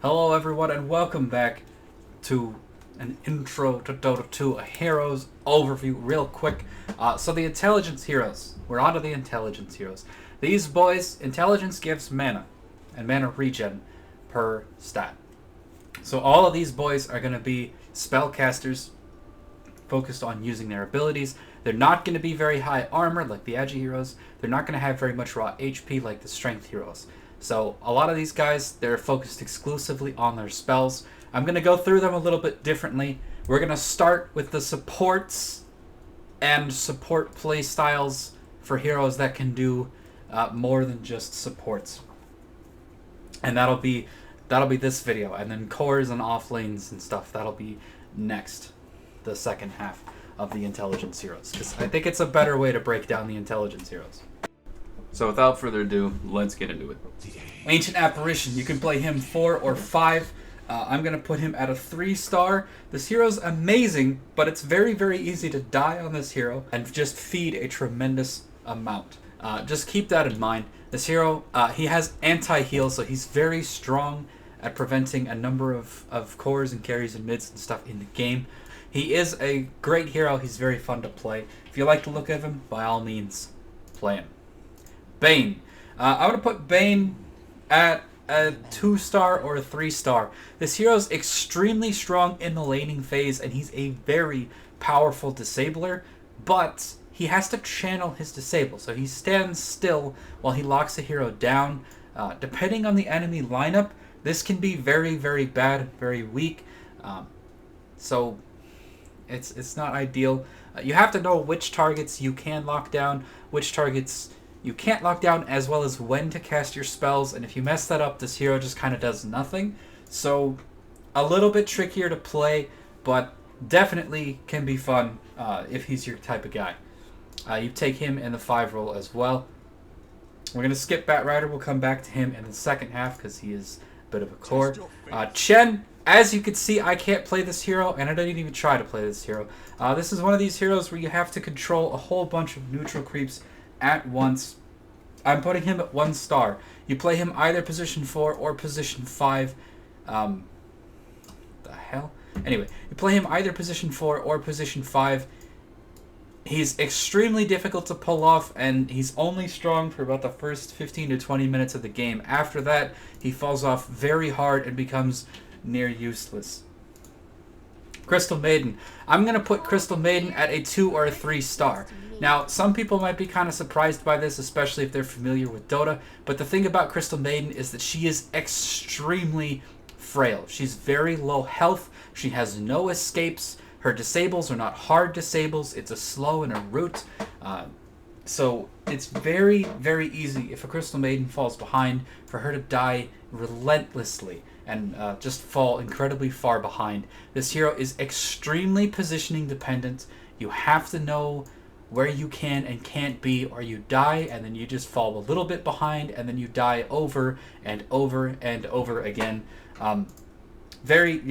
Hello everyone and welcome back to an intro to Dota 2, a heroes overview real quick. So the intelligence heroes, we're on to the intelligence heroes. These boys, intelligence gives mana and mana regen per stat. So all of these boys are going to be spellcasters focused on using their abilities. They're not going to be very high armor like the Agi heroes. They're not going to have very much raw HP like the strength heroes. So a lot of these guys, they're focused exclusively on their spells. I'm going to go through them a little bit differently. We're going to start with the supports and support playstyles for heroes that can do more than just supports. And that'll be this video. And then cores and off lanes and stuff, that'll be next, the second half of the intelligence heroes. Because I think it's a better way to break down the intelligence heroes. So without further ado, let's get into it. Ancient Apparition, you can play him 4 or 5. I'm going to put him at a 3-star. This hero's amazing, but it's very, very easy to die on this hero and just feed a tremendous amount. Just keep that in mind. This hero, he has anti-heal, so he's very strong at preventing a number of cores and carries and mids and stuff in the game. He is a great hero. He's very fun to play. If you like the look of him, by all means, play him. Bane. I'm going to put Bane at a 2-star or a 3-star. This hero's extremely strong in the laning phase, and he's a very powerful disabler, but he has to channel his disable, so he stands still while he locks a hero down. Depending on the enemy lineup, this can be very, very bad, very weak. So it's not ideal. You have to know which targets you can lock down, which targets you can't lock down, as well as when to cast your spells, and if you mess that up, this hero just kind of does nothing. So a little bit trickier to play, but definitely can be fun if he's your type of guy. You take him in the 5 role as well. We're going to skip Batrider. We'll come back to him in the second half because he is a bit of a core. Chen, as you can see, I can't play this hero, and I didn't even try to play this hero. This is one of these heroes where you have to control a whole bunch of neutral creeps at once. I'm putting him at 1 star. You play him either position 4 or position 5. The hell? Anyway, you play him either position 4 or position 5. He's extremely difficult to pull off, and he's only strong for about the first 15 to 20 minutes of the game. After that, he falls off very hard and becomes near useless. Crystal Maiden. I'm going to put Crystal Maiden at a 2 or a 3-star. Now, some people might be kind of surprised by this, especially if they're familiar with Dota, but the thing about Crystal Maiden is that she is extremely frail. She's very low health. She has no escapes. Her disables are not hard disables. It's a slow and a root. So it's very, very easy if a Crystal Maiden falls behind for her to die relentlessly and just fall incredibly far behind. This hero is extremely positioning dependent. You have to know where you can and can't be, or you die and then you just fall a little bit behind and then you die over and over and over again. Very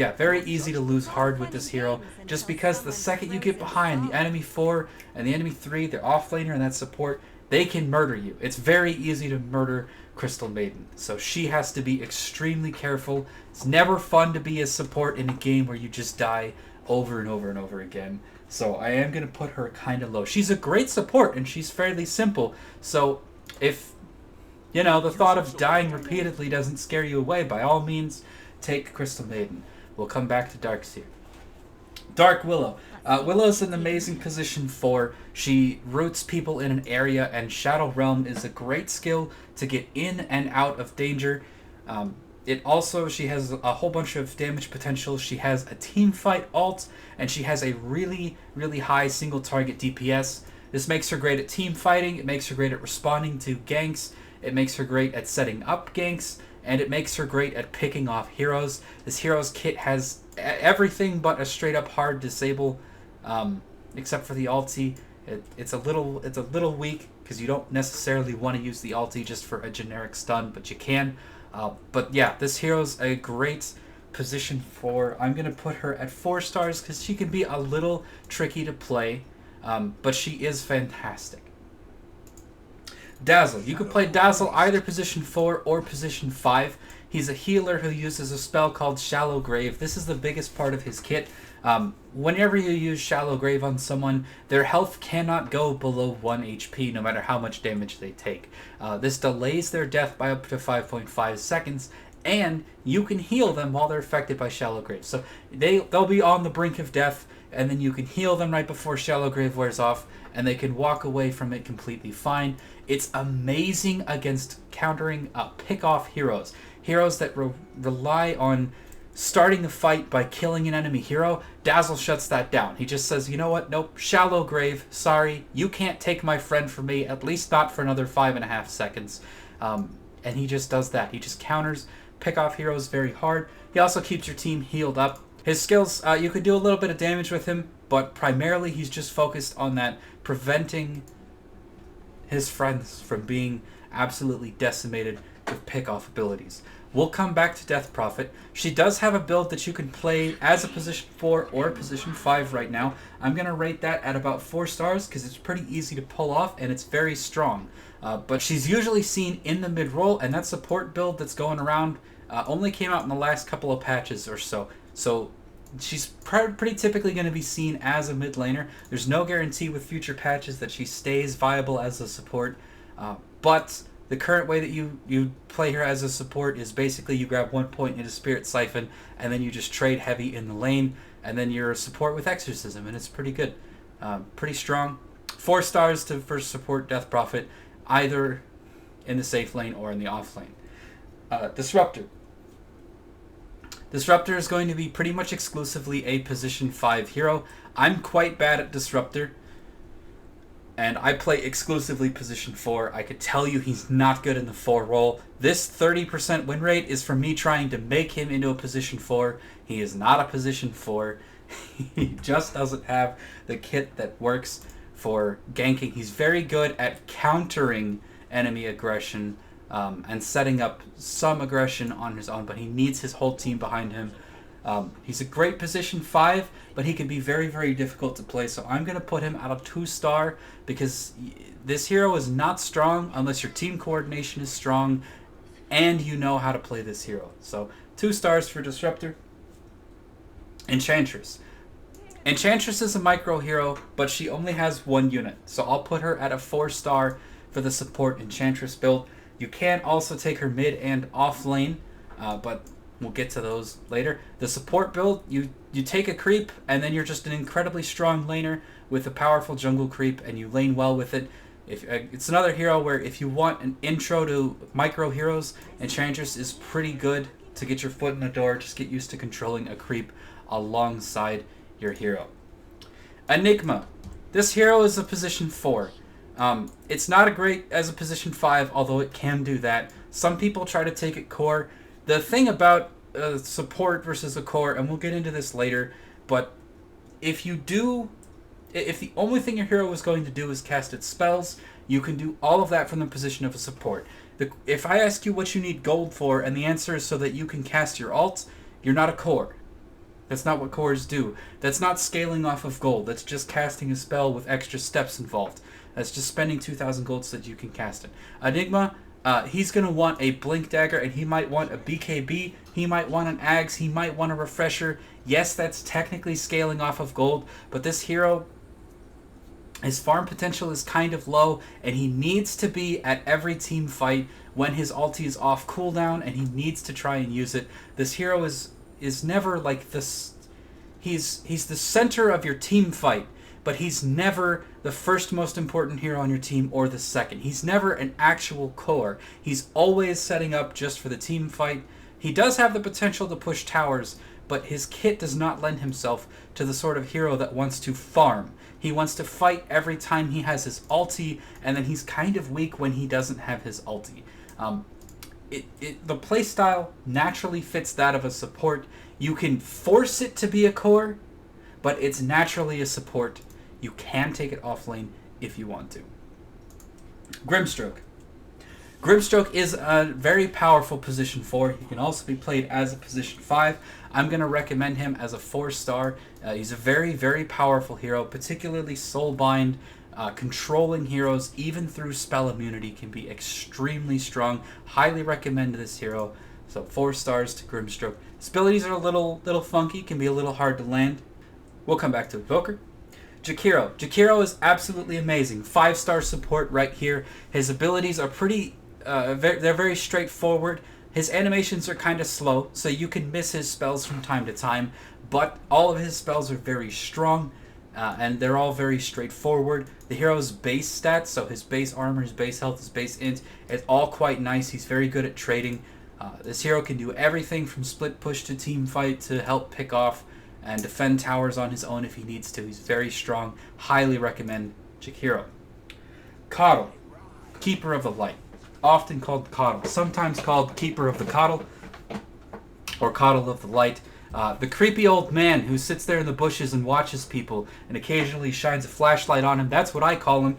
easy to lose hard with this hero, just because the second you get behind the enemy 4 and the enemy 3, their offlaner and that support, they can murder you. It's very easy to murder Crystal Maiden, so she has to be extremely careful. It's never fun to be a support in a game where you just die over and over and over again. So I am going to put her kind of low. She's a great support and she's fairly simple, so if the thought of dying repeatedly doesn't scare you away, by all means take Crystal Maiden. We'll come back to Darkseer. Dark Willow. Willow's an amazing position 4. She roots people in an area, and Shadow Realm is a great skill to get in and out of danger. She has a whole bunch of damage potential. She has a team fight ult, and she has a really, really high single target DPS. This makes her great at team fighting. It makes her great at responding to ganks. It makes her great at setting up ganks. And it makes her great at picking off heroes. This hero's kit has everything but a straight up hard disable, except for the ulti. It's a little weak because you don't necessarily want to use the ulti just for a generic stun, but you can. But yeah, this hero's a great position 4. I'm gonna put her at 4 stars because she can be a little tricky to play, but she is fantastic. Dazzle. You can play Dazzle either position 4 or position 5. He's a healer who uses a spell called Shallow Grave. This is the biggest part of his kit. Whenever you use Shallow Grave on someone, their health cannot go below 1 HP no matter how much damage they take. This delays their death by up to 5.5 seconds, and you can heal them while they're affected by Shallow Grave. So they'll be on the brink of death, and then you can heal them right before Shallow Grave wears off, and they can walk away from it completely fine. It's amazing against countering pick-off heroes. Heroes that rely on starting the fight by killing an enemy hero. Dazzle shuts that down. He just says, you know what, nope, Shallow Grave, sorry, you can't take my friend from me, at least not for another 5.5 seconds. And he just does that. He just counters pick-off heroes very hard. He also keeps your team healed up. His skills, you could do a little bit of damage with him, but primarily he's just focused on that, preventing his friends from being absolutely decimated with pick-off abilities. We'll come back to Death Prophet. She does have a build that you can play as a position 4 or a position 5 right now. I'm going to rate that at about 4 stars because it's pretty easy to pull off and it's very strong. But she's usually seen in the mid-roll, and that support build that's going around only came out in the last couple of patches or so. So she's pretty typically going to be seen as a mid laner. There's no guarantee with future patches that she stays viable as a support, but the current way that you play her as a support is basically you grab 1 point into Spirit Siphon, and then you just trade heavy in the lane, and then you're a support with Exorcism, and it's pretty good. Pretty strong. 4 stars for support Death Prophet, either in the safe lane or in the off lane. Disruptor. Disruptor is going to be pretty much exclusively a position 5 hero. I'm quite bad at Disruptor, and I play exclusively position 4. I could tell you he's not good in the 4 role. This 30% win rate is from me trying to make him into a position 4. He is not a position 4. He just doesn't have the kit that works for ganking. He's very good at countering enemy aggression and setting up some aggression on his own, but he needs his whole team behind him. He's a great position 5, but he can be very, very difficult to play, so I'm going to put him at a 2 star because this hero is not strong unless your team coordination is strong and you know how to play this hero. So 2 stars for Disruptor. Enchantress. Enchantress is a micro hero, but she only has 1 unit, so I'll put her at a 4 star for the support Enchantress build. You can also take her mid and off lane, but we'll get to those later. The support build, you take a creep, and then you're just an incredibly strong laner with a powerful jungle creep, and you lane well with it. It's another hero where if you want an intro to micro heroes, Enchantress is pretty good to get your foot in the door. Just get used to controlling a creep alongside your hero. Enigma. This hero is a position 4. It's not a great as a position 5, although it can do that. Some people try to take it core. The thing about support versus a core, and we'll get into this later, but if the only thing your hero is going to do is cast its spells, you can do all of that from the position of a support. If I ask you what you need gold for, and the answer is so that you can cast your ult, you're not a core. That's not what cores do. That's not scaling off of gold. That's just casting a spell with extra steps involved. That's just spending 2,000 gold so that you can cast it. Enigma, he's going to want a Blink Dagger, and he might want a BKB. He might want an Axe. He might want a Refresher. Yes, that's technically scaling off of gold, but this hero, his farm potential is kind of low, and he needs to be at every team fight when his ulti is off cooldown, and he needs to try and use it. This hero is never like this. He's the center of your team fight, but he's never the first most important hero on your team or the second. He's never an actual core. He's always setting up just for the team fight. He does have the potential to push towers, but his kit does not lend himself to the sort of hero that wants to farm. He wants to fight every time he has his ulti, and then he's kind of weak when he doesn't have his ulti. The playstyle naturally fits that of a support. You can force it to be a core, but it's naturally a support. You can take it off lane if you want to. Grimstroke. Grimstroke is a very powerful position 4. He can also be played as a position 5. I'm going to recommend him as a 4 star. He's a very, very powerful hero, particularly Soulbind. Controlling heroes, even through spell immunity, can be extremely strong. Highly recommend this hero. So 4 stars to Grimstroke. His abilities are a little funky, can be a little hard to land. We'll come back to Evoker. Jakiro. Jakiro is absolutely amazing. 5-star support right here. His abilities are pretty, they're very straightforward. His animations are kind of slow, so you can miss his spells from time to time, but all of his spells are very strong, and they're all very straightforward. The hero's base stats, so his base armor, his base health, his base int, it's all quite nice. He's very good at trading. This hero can do everything from split push to team fight to help pick off and defend towers on his own if he needs to. He's very strong. Highly recommend Jakiro. Coddle. Keeper of the Light. Often called Coddle. Sometimes called Keeper of the Coddle. Or Coddle of the Light. The creepy old man who sits there in the bushes and watches people and occasionally shines a flashlight on him. That's what I call him.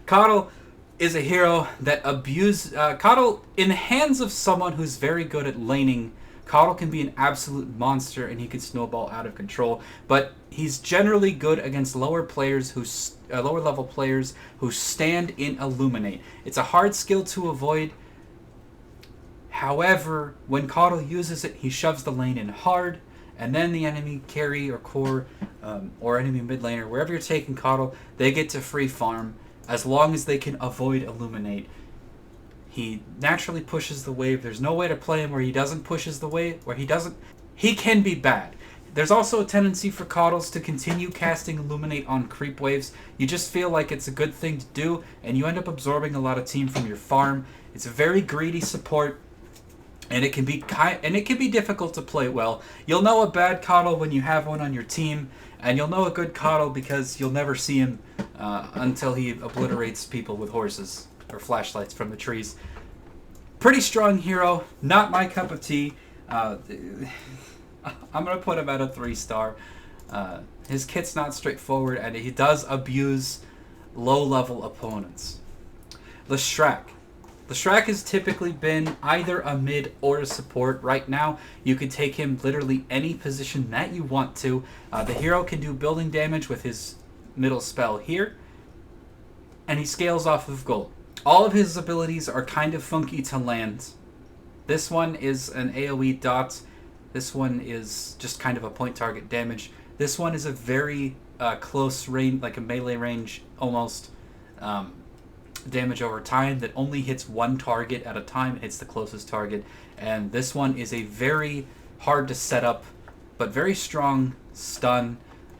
Coddle is a hero that Coddle, in the hands of someone who's very good at laning, Coddle can be an absolute monster and he can snowball out of control, but he's generally good against lower level players who stand in Illuminate. It's a hard skill to avoid. However, when Coddle uses it, he shoves the lane in hard, and then the enemy carry or core or enemy mid laner, wherever you're taking Coddle, they get to free farm as long as they can avoid Illuminate. He naturally pushes the wave. There's no way to play him where he doesn't pushes the wave, where he doesn't. He can be bad. There's also a tendency for Coddles to continue casting Illuminate on creep waves. You just feel like it's a good thing to do, and you end up absorbing a lot of team from your farm. It's a very greedy support, and it can be difficult to play well. You'll know a bad Coddle when you have one on your team, and you'll know a good Coddle because you'll never see him until he obliterates people with horses or flashlights from the trees. Pretty strong hero, not my cup of tea. I'm going to put him at a 3-star. His kit's not straightforward, and he does abuse low-level opponents. Leshrac. Leshrac has typically been either a mid or a support. Right now, you can take him literally any position that you want to. The hero can do building damage with his middle spell here, and he scales off of gold. All of his abilities are kind of funky to land. This one is an AoE dot. This one is just kind of a point target damage. This one is a very close range, like a melee range almost, damage over time that only hits one target at a time. It hits the closest target. And this one is a very hard to set up, but very strong stun.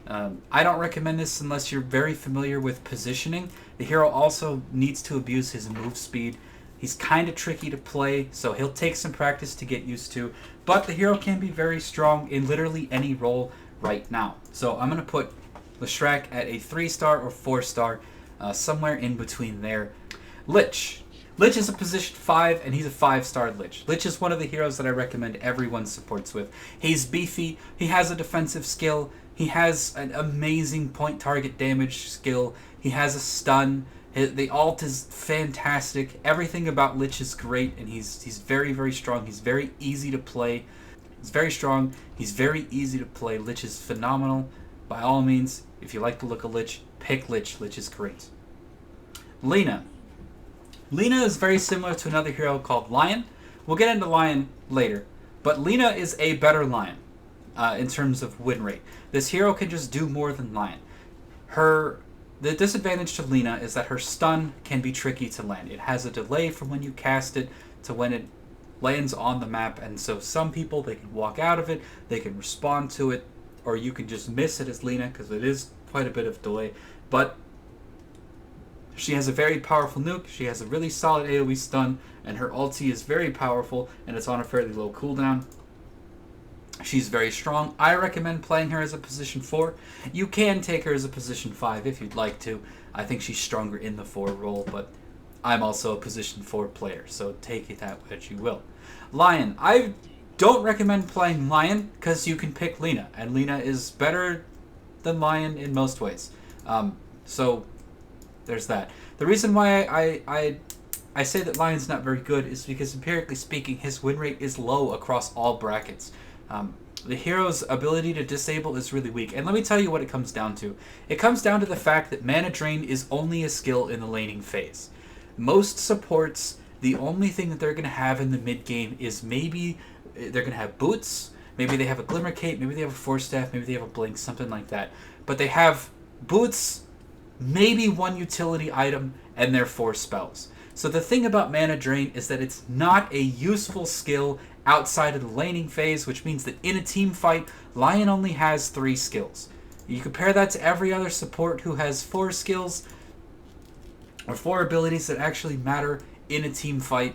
I don't recommend this unless you're very familiar with positioning. The hero also needs to abuse his move speed. He's kind of tricky to play, so he'll take some practice to get used to. But the hero can be very strong in literally any role right now. So I'm going to put Leshrac at a 3-star or 4-star, somewhere in between there. Lich. Lich is a position 5, and he's a 5-star Lich. Lich is one of the heroes that I recommend everyone supports with. He's beefy, he has a defensive skill, he has an amazing point target damage skill, he has a stun, the ult is fantastic, everything about Lich is great, and he's very, very strong, he's very easy to play. He's very strong, he's very easy to play. Lich is phenomenal. By all means, if you like the look of Lich, pick Lich. Lich is great. Lena. Lena is very similar to another hero called Lion. We'll get into Lion later, but Lena is a better Lion in terms of win rate. This hero can just do more than Lion. The disadvantage to Lena is that her stun can be tricky to land. It has a delay from when you cast it to when it lands on the map, and so some people, they can walk out of it, they can respond to it, or you can just miss it as Lena because it is quite a bit of delay. But she has a very powerful nuke, she has a really solid AoE stun, and her ulti is very powerful, and it's on a fairly low cooldown. She's very strong. I recommend playing her as a position 4. You can take her as a position 5 if you'd like to. I think she's stronger in the 4 role, but I'm also a position 4 player, so take it that way as you will. Lion. I don't recommend playing Lion because you can pick Lena, and Lena is better than Lion in most ways. So there's that. The reason why I say that Lion's not very good is because, empirically speaking, his win rate is low across all brackets. The hero's ability to disable is really weak, and let me tell you what it comes down to. It comes down to the fact that Mana Drain is only a skill in the laning phase. Most supports The only thing that they're going to have in the mid-game is maybe they're going to have boots, maybe they have a Glimmer Cape, maybe they have a Force Staff, maybe they have a Blink, something like that. But they have boots, maybe one utility item, and their 4 spells. So the thing about Mana Drain is that it's not a useful skill outside of the laning phase, which means that in a team fight, Lion only has 3 skills. You compare that to every other support who has 4 skills, or 4 abilities that actually matter in a team fight.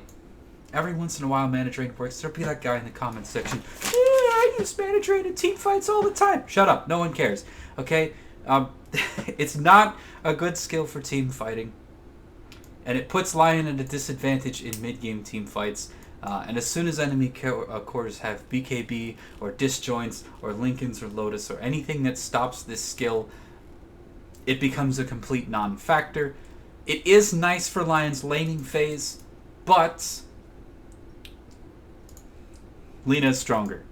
Every once in a while, Mana Drain works. There'll be that guy in the comments section. I use Mana Drain in team fights all the time. Shut up. No one cares. Okay? It's not a good skill for team fighting. And it puts Lion at a disadvantage in mid-game team fights. And as soon as enemy cores have BKB or disjoints or Lincolns or Lotus or anything that stops this skill, it becomes a complete non-factor. It is nice for Lion's laning phase, but Lena is stronger.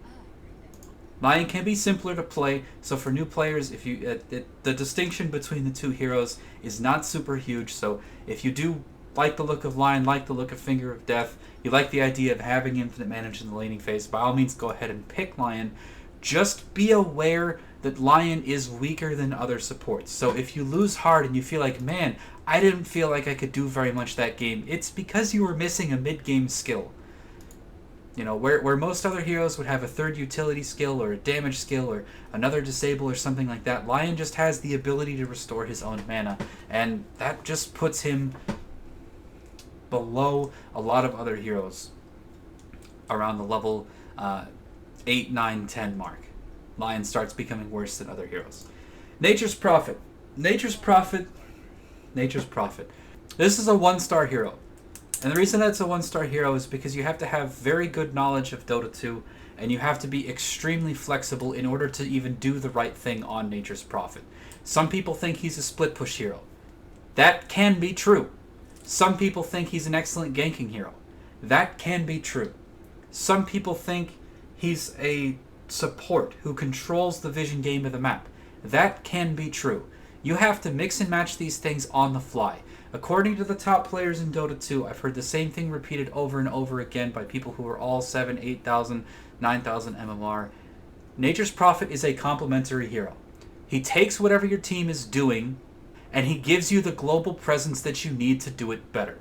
Lion can be simpler to play, so for new players, if you the distinction between the 2 heroes is not super huge. So if you do like the look of Lion, like the look of Finger of Death, you like the idea of having infinite mana in the laning phase, by all means go ahead and pick Lion. Just be aware that Lion is weaker than other supports. So if you lose hard and you feel like, man, I didn't feel like I could do very much that game, it's because you were missing a mid-game skill. You know, where most other heroes would have a 3rd utility skill or a damage skill or another disable or something like that, Lion just has the ability to restore his own mana, and that just puts him below a lot of other heroes around the level 8, 9, 10 mark. Lion starts becoming worse than other heroes. Nature's Prophet. Nature's Prophet. Nature's Prophet. This is a 1-star hero. And the reason that it's a 1-star hero is because you have to have very good knowledge of Dota 2, and you have to be extremely flexible in order to even do the right thing on Nature's Prophet. Some people think he's a split push hero. That can be true. Some people think he's an excellent ganking hero. That can be true. Some people think he's a support who controls the vision game of the map. That can be true. You have to mix and match these things on the fly. According to the top players in Dota 2, I've heard the same thing repeated over and over again by people who are all 7, 8,000, 9,000 MMR. Nature's Prophet is a complementary hero. He takes whatever your team is doing, and he gives you the global presence that you need to do it better.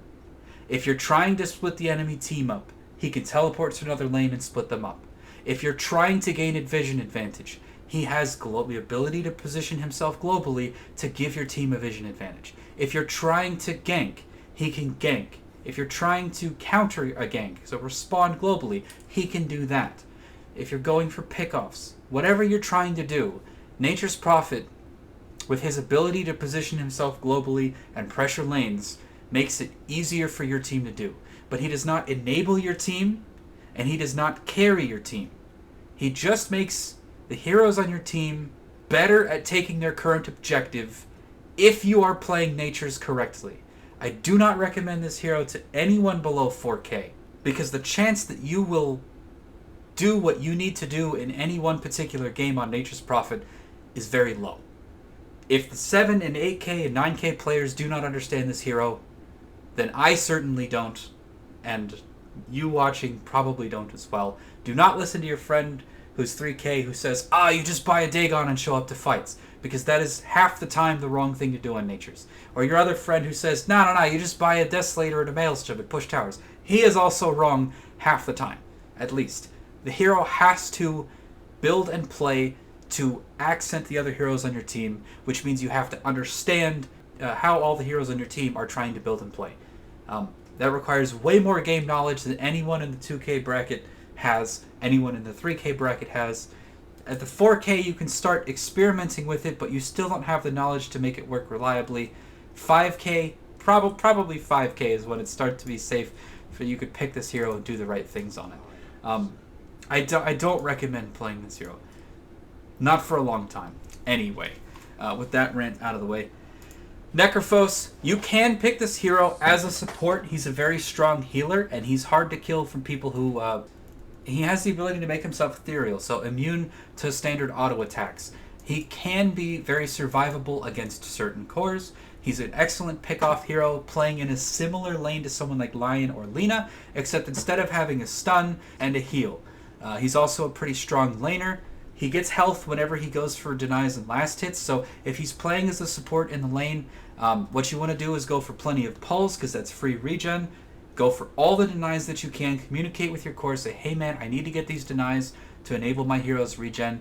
If you're trying to split the enemy team up, he can teleport to another lane and split them up. If you're trying to gain a vision advantage, he has the ability to position himself globally to give your team a vision advantage. If you're trying to gank, he can gank. If you're trying to counter a gank, so respond globally, he can do that. If you're going for pickoffs, whatever you're trying to do, Nature's Prophet, with his ability to position himself globally and pressure lanes, makes it easier for your team to do. But he does not enable your team, and he does not carry your team. He just makes the heroes on your team better at taking their current objective if you are playing Nature's correctly. I do not recommend this hero to anyone below 4K, because the chance that you will do what you need to do in any one particular game on Nature's Prophet is very low. If the 7 and 8K and 9K players do not understand this hero, then I certainly don't, and you watching probably don't as well. Do not listen to your friend who's 3K who says, you just buy a Dagon and show up to fights, because that is half the time the wrong thing to do on Nature's. Or your other friend who says, no, you just buy a Desolator and a Maelstrom and push towers. He is also wrong half the time, at least. The hero has to build and play to accent the other heroes on your team, which means you have to understand how all the heroes on your team are trying to build and play. That requires way more game knowledge than anyone in the 2K bracket has, anyone in the 3K bracket has. At the 4K, you can start experimenting with it, but you still don't have the knowledge to make it work reliably. 5K, probably 5K is when it starts to be safe for you could pick this hero and do the right things on it. I don't recommend playing this hero. Not for a long time. Anyway, with that rant out of the way. Necrophos, you can pick this hero as a support. He's a very strong healer, and he's hard to kill from people who... he has the ability to make himself ethereal, so immune to standard auto attacks. He can be very survivable against certain cores. He's an excellent pick-off hero, playing in a similar lane to someone like Lion or Lena, except instead of having a stun and a heal. He's also a pretty strong laner. He gets health whenever he goes for denies and last hits, so if he's playing as a support in the lane, what you want to do is go for plenty of pulls, because that's free regen. Go for all the denies that you can. Communicate with your core. Say, hey man, I need to get these denies to enable my hero's regen.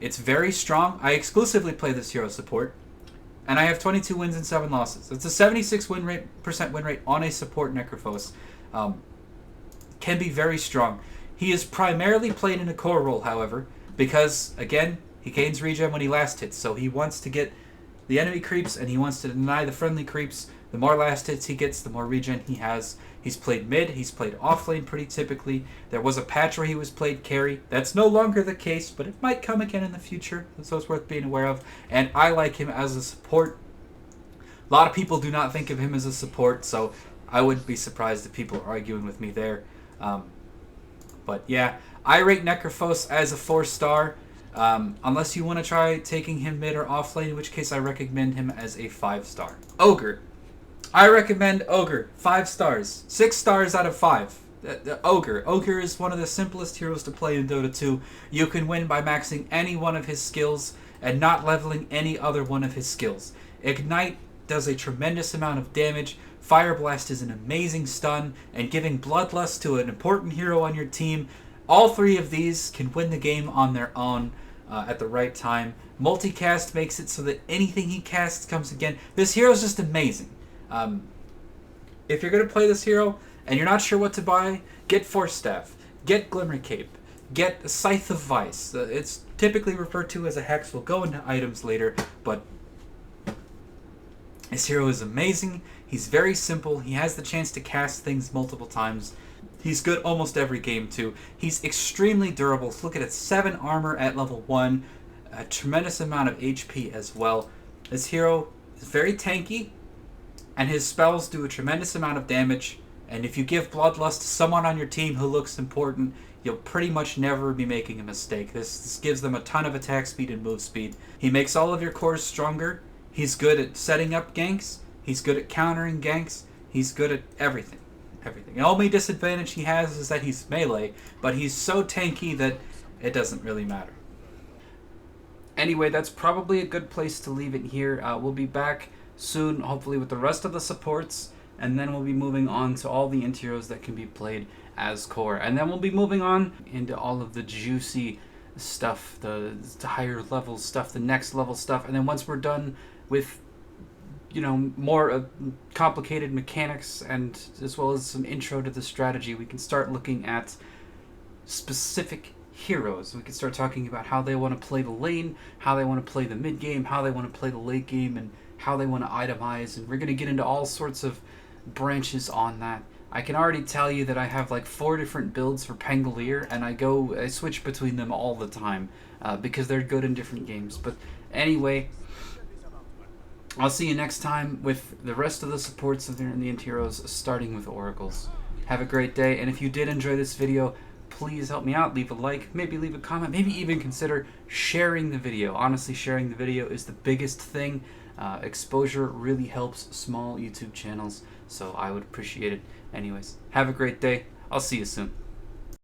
It's very strong. I exclusively play this hero support, and I have 22 wins and 7 losses. It's a 76% win rate on a support Necrophos. Can be very strong. He is primarily played in a core role, however, because, again, he gains regen when he last hits, so he wants to get the enemy creeps, and he wants to deny the friendly creeps. The more last hits he gets, the more regen he has. He's played mid, he's played offlane pretty typically. There was a patch where he was played carry. That's no longer the case, but it might come again in the future, so it's worth being aware of. And I like him as a support. A lot of people do not think of him as a support, so I wouldn't be surprised if people are arguing with me there. But yeah, I rate Necrophos as a 4-star. Unless you want to try taking him mid or offlane, in which case I recommend him as a 5-star. Ogre. I recommend Ogre. 5 stars. 6 stars out of 5. Ogre. Ogre is one of the simplest heroes to play in Dota 2. You can win by maxing any one of his skills and not leveling any other one of his skills. Ignite does a tremendous amount of damage. Fire Blast is an amazing stun, and giving Bloodlust to an important hero on your team. All 3 of these can win the game on their own at the right time. Multicast makes it so that anything he casts comes again. This hero is just amazing. If you're going to play this hero and you're not sure what to buy, get Force Staff, get Glimmer Cape, get Scythe of Vice. It's typically referred to as a hex. We'll go into items later, but this hero is amazing. He's very simple. He has the chance to cast things multiple times. He's good almost every game too. He's extremely durable. So look at it, 7 armor at level 1, a tremendous amount of HP as well. This hero is very tanky, and his spells do a tremendous amount of damage. And if you give Bloodlust to someone on your team who looks important, you'll pretty much never be making a mistake. This gives them a ton of attack speed and move speed. He makes all of your cores stronger. He's good at setting up ganks. He's good at countering ganks. He's good at everything. The only disadvantage he has is that he's melee, but he's so tanky that it doesn't really matter. Anyway, that's probably a good place to leave it here. We'll be back soon, hopefully with the rest of the supports, and then we'll be moving on to all the interiors that can be played as core, and then we'll be moving on into all of the juicy stuff, the higher level stuff, the next level stuff, and then once we're done with, you know, more complicated mechanics and as well as some intro to the strategy, we can start looking at specific heroes. We can start talking about how they want to play the lane, how they want to play the mid game, how they want to play the late game, and how they want to itemize, and we're going to get into all sorts of branches on that. I can already tell you that I have like 4 different builds for Pangolier, and I switch between them all the time because they're good in different games. But anyway, I'll see you next time with the rest of the supports in the heroes, starting with Oracles. Have a great day, and if you did enjoy this video, please help me out. Leave a like, maybe leave a comment, maybe even consider sharing the video. Honestly, sharing the video is the biggest thing. Exposure really helps small YouTube channels, so I would appreciate it. Anyways, have a great day. I'll see you soon.